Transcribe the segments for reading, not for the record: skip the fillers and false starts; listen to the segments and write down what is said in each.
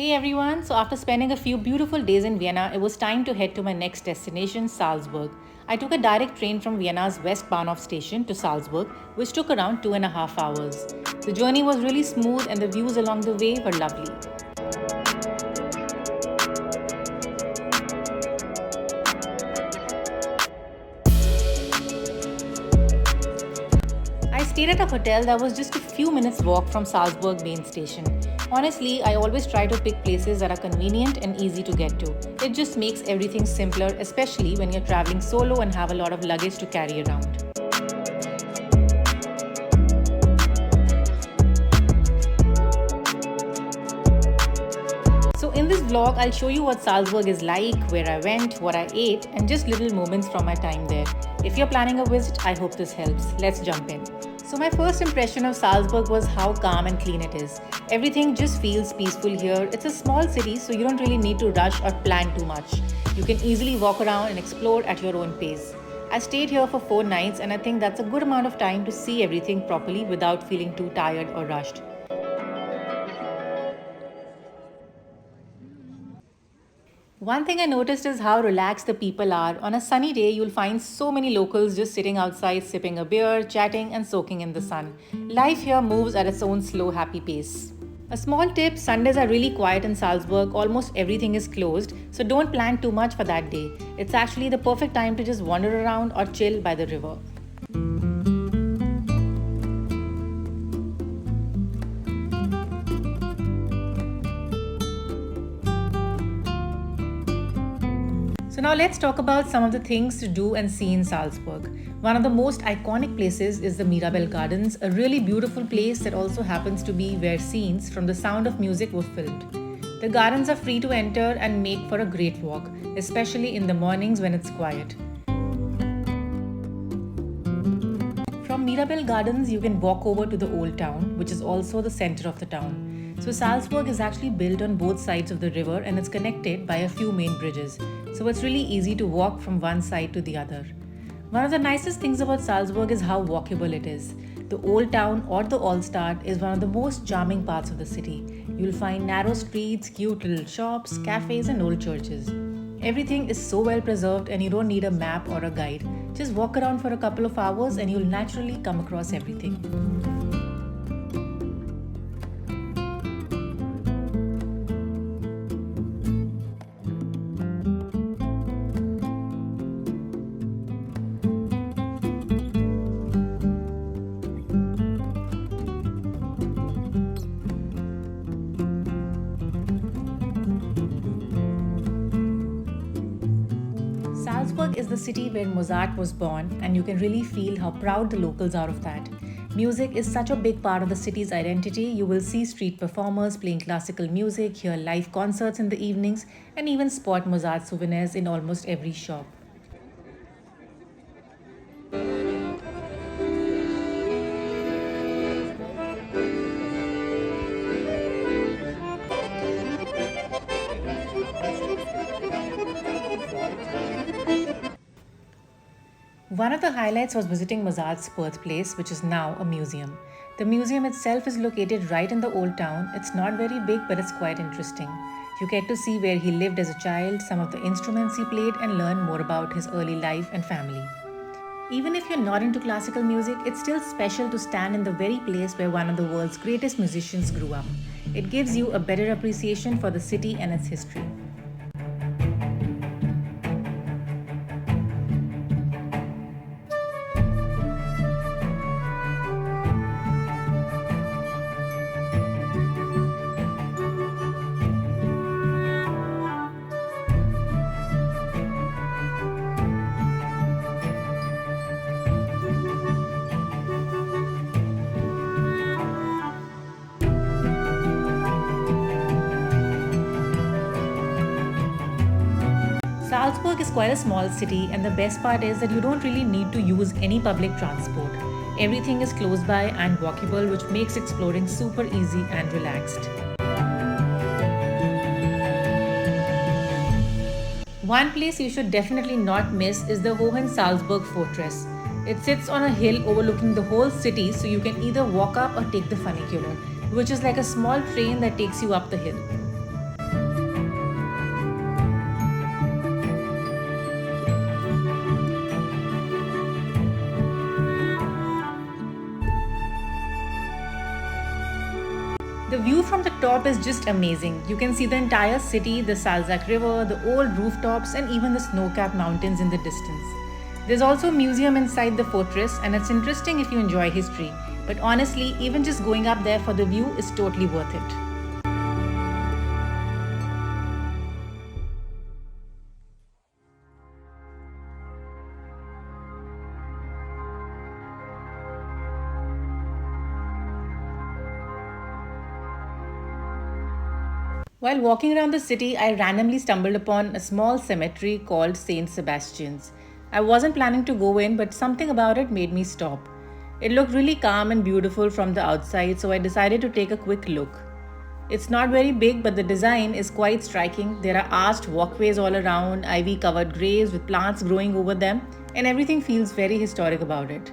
Hey everyone, so after spending a few beautiful days in Vienna, it was time to head to my next destination, Salzburg. I took a direct train from Vienna's West Bahnhof station to Salzburg, which took around 2.5 hours. The journey was really smooth and the views along the way were lovely. I stayed at a hotel that was just a few minutes walk from Salzburg main station. Honestly, I always try to pick places that are convenient and easy to get to. It just makes everything simpler, especially when you're traveling solo and have a lot of luggage to carry around. So in this vlog, I'll show you what Salzburg is like, where I went, what I ate, and just little moments from my time there. If you're planning a visit, I hope this helps. Let's jump in. So my first impression of Salzburg was how calm and clean it is. Everything just feels peaceful here. It's a small city, so you don't really need to rush or plan too much. You can easily walk around and explore at your own pace. I stayed here for 4 nights and I think that's a good amount of time to see everything properly without feeling too tired or rushed. One thing I noticed is how relaxed the people are. On a sunny day, you'll find so many locals just sitting outside, sipping a beer, chatting, and soaking in the sun. Life here moves at its own slow, happy pace. A small tip, Sundays are really quiet in Salzburg, almost everything is closed, so don't plan too much for that day. It's actually the perfect time to just wander around or chill by the river. So now let's talk about some of the things to do and see in Salzburg. One of the most iconic places is the Mirabel Gardens, a really beautiful place that also happens to be where scenes from The Sound of Music were filmed. The gardens are free to enter and make for a great walk, especially in the mornings when it's quiet. From Mirabel Gardens, you can walk over to the Old Town, which is also the center of the town. So Salzburg is actually built on both sides of the river and it's connected by a few main bridges. So it's really easy to walk from one side to the other. One of the nicest things about Salzburg is how walkable it is. The Old Town or the Altstadt is one of the most charming parts of the city. You'll find narrow streets, cute little shops, cafes and old churches. Everything is so well preserved and you don't need a map or a guide. Just walk around for a couple of hours and you'll naturally come across everything. Salzburg is the city where Mozart was born, and you can really feel how proud the locals are of that. Music is such a big part of the city's identity. You will see street performers playing classical music, hear live concerts in the evenings, and even spot Mozart souvenirs in almost every shop. One of the highlights was visiting Mozart's birthplace, which is now a museum. The museum itself is located right in the old town. It's not very big, but it's quite interesting. You get to see where he lived as a child, some of the instruments he played, and learn more about his early life and family. Even if you're not into classical music, it's still special to stand in the very place where one of the world's greatest musicians grew up. It gives you a better appreciation for the city and its history. Salzburg is quite a small city, and the best part is that you don't really need to use any public transport. Everything is close by and walkable, which makes exploring super easy and relaxed. One place you should definitely not miss is the Hohensalzburg Fortress. It sits on a hill overlooking the whole city, so you can either walk up or take the funicular, which is like a small train that takes you up the hill. from the top is just amazing. You can see the entire city, the Salzburg River, the old rooftops, and even the snow-capped mountains in the distance. There's also a museum inside the fortress, and it's interesting if you enjoy history. But honestly, even just going up there for the view is totally worth it. While walking around the city, I randomly stumbled upon a small cemetery called Saint Sebastian's. I wasn't planning to go in, but something about it made me stop. It looked really calm and beautiful from the outside, so I decided to take a quick look. It's not very big, but the design is quite striking. There are arched walkways all around, ivy covered graves with plants growing over them, and everything feels very historic about it.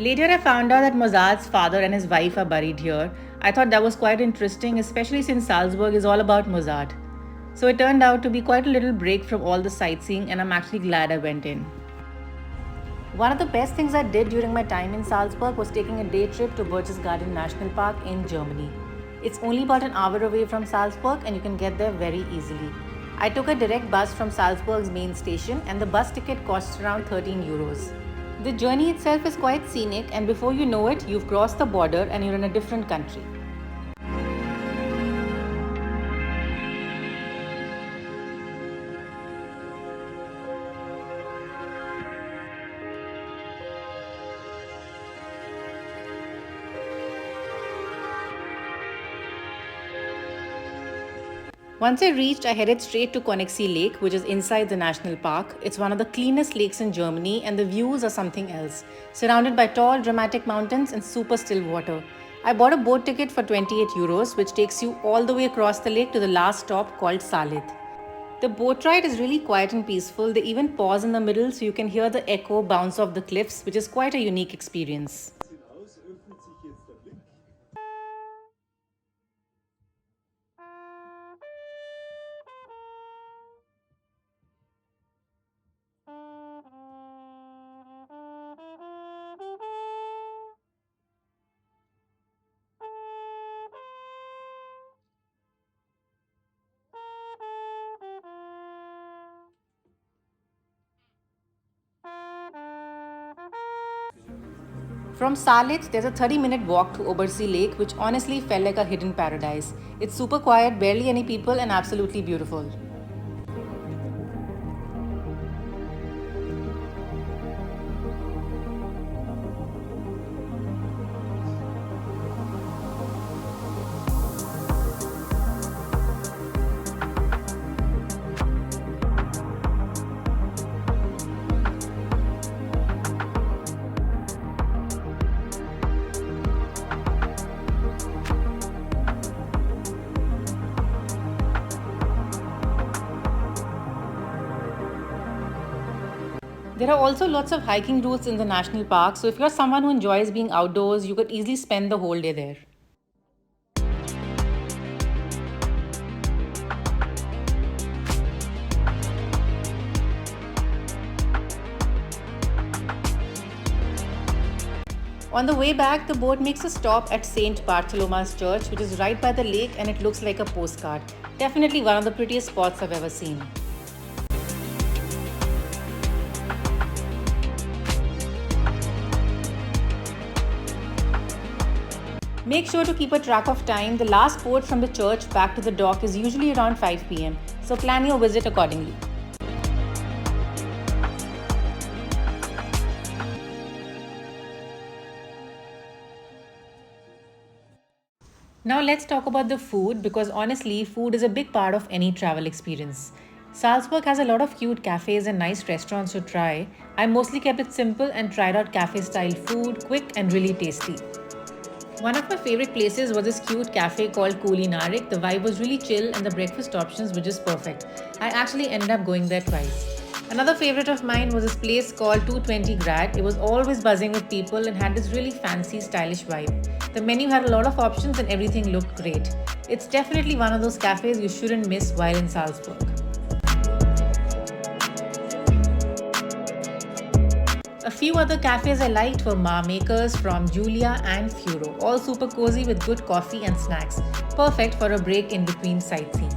Later, I found out that Mozart's father and his wife are buried here. I thought that was quite interesting, especially since Salzburg is all about Mozart. So it turned out to be quite a little break from all the sightseeing, and I'm actually glad I went in. One of the best things I did during my time in Salzburg was taking a day trip to Burchches Garden National Park in Germany. It's only about an hour away from Salzburg, and you can get there very easily. I took a direct bus from Salzburg's main station, and the bus ticket costs around 13 euros. The journey itself is quite scenic, and before you know it, you've crossed the border and you're in a different country. Once I reached, I headed straight to Konixi Lake, which is inside the national park. It's one of the cleanest lakes in Germany, and the views are something else, surrounded by tall, dramatic mountains and super still water. I bought a boat ticket for 28 euros, which takes you all the way across the lake to the last stop called Salit. The boat ride is really quiet and peaceful. They even pause in the middle so you can hear the echo bounce off the cliffs, which is quite a unique experience. From Salit, there's a 30-minute walk to Oberi Lake, which honestly felt like a hidden paradise. It's super quiet, barely any people, and absolutely beautiful. There are also lots of hiking routes in the national park, so if you're someone who enjoys being outdoors, you could easily spend the whole day there. On the way back, the boat makes a stop at St. Bartholomew's Church, which is right by the lake, and it looks like a postcard. Definitely one of the prettiest spots I've ever seen. Make sure to keep a track of time. The last boat from the church back to the dock is usually around 5 p.m, so plan your visit accordingly. Now let's talk about the food, because honestly, food is a big part of any travel experience. Salzburg has a lot of cute cafes and nice restaurants to try. I mostly kept it simple and tried out cafe-style food, quick and really tasty. One of my favorite places was this cute cafe called Kulinarik. The vibe was really chill and the breakfast options were just perfect. I actually ended up going there twice. Another favorite of mine was this place called 220 Grad. It was always buzzing with people and had this really fancy, stylish vibe. The menu had a lot of options and everything looked great. It's definitely one of those cafes you shouldn't miss while in Salzburg. A few other cafes I liked were Ma Makers from Julia and Furo, all super cozy with good coffee and snacks, perfect for a break in between sightseeing.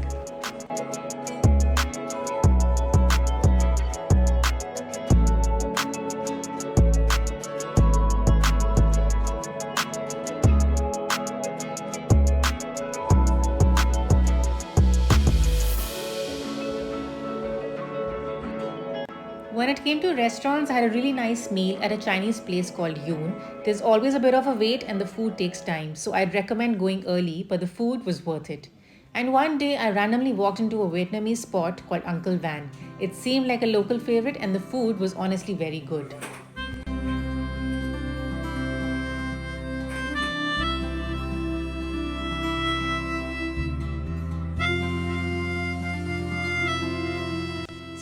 When it came to restaurants, I had a really nice meal at a Chinese place called Yoon. There's always a bit of a wait and the food takes time, so I'd recommend going early, but the food was worth it. And one day I randomly walked into a Vietnamese spot called Uncle Van. It seemed like a local favorite and the food was honestly very good.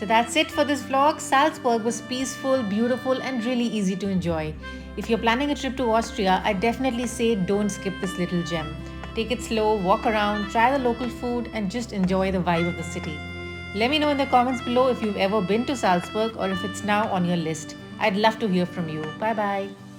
So that's it for this vlog. Salzburg was peaceful, beautiful, and really easy to enjoy. If you're planning a trip to Austria, I definitely say don't skip this little gem. Take it slow, walk around, try the local food, and just enjoy the vibe of the city. Let me know in the comments below if you've ever been to Salzburg or if it's now on your list. I'd love to hear from you. Bye bye.